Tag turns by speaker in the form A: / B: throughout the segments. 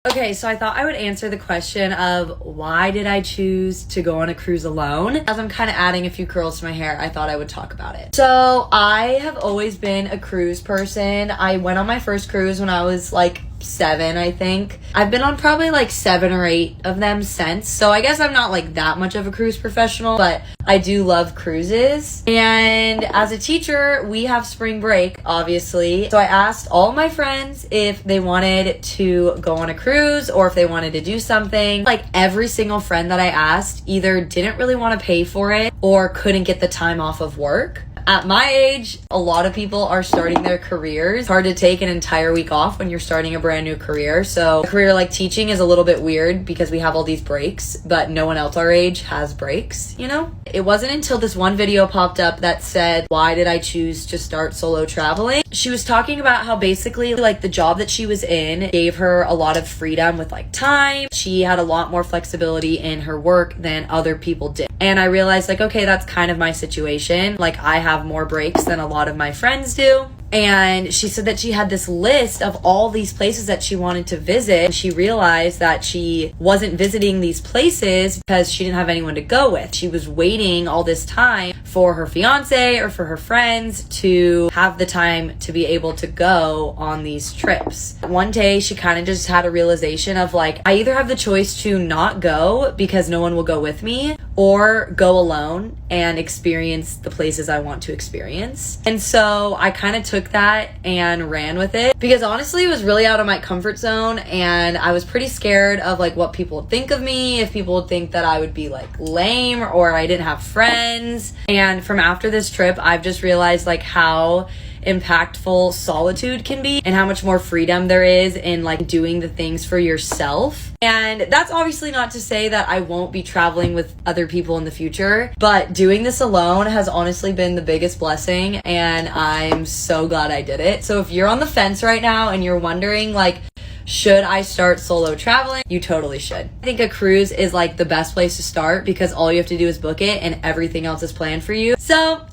A: Okay, so I thought I would answer the question of why did I choose to go on a cruise alone? As I'm kind of adding a few curls to my hair, I thought I would talk about it. So I have always been a cruise person. I went on my first cruise when I was like 7, I think. I've been on probably like 7 or 8 of them since. So I guess I'm not like that much of a cruise professional, but I do love cruises. And as a teacher, we have spring break, obviously. So I asked all my friends if they wanted to go on a cruise or if they wanted to do something. Like every single friend that I asked either didn't really want to pay for it or couldn't get the time off of work. At my age, a lot of people are starting their careers. It's hard to take an entire week off when you're starting a brand new career. So a career like teaching is a little bit weird because we have all these breaks, but no one else our age has breaks, you know? It wasn't until this one video popped up that said, why did I choose to start solo traveling? She was talking about how basically like the job that she was in gave her a lot of freedom with like time. She had a lot more flexibility in her work than other people did. And I realized like, okay, that's kind of my situation. Like I have more breaks than a lot of my friends do. And she said that she had this list of all these places that she wanted to visit. And she realized that she wasn't visiting these places because she didn't have anyone to go with. She was waiting all this time for her fiance or for her friends to have the time to be able to go on these trips. One day she kind of just had a realization of like, I either have the choice to not go because no one will go with me or go alone and experience the places I want to experience. And so I kind of took that and ran with it because honestly it was really out of my comfort zone and I was pretty scared of like what people would think of me, if people would think that I would be like lame or I didn't have friends. And from after this trip, I've just realized like how impactful solitude can be and how much more freedom there is in like doing the things for yourself. And that's obviously not to say that I won't be traveling with other people in the future, but doing this alone has honestly been the biggest blessing and I'm so glad I did it. So if you're on the fence right now and you're wondering like, should I start solo traveling? You totally should. I think a cruise is like the best place to start because all you have to do is book it and everything else is planned for you. So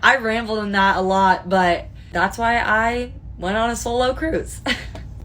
A: I rambled on that a lot, but that's why I went on a solo cruise.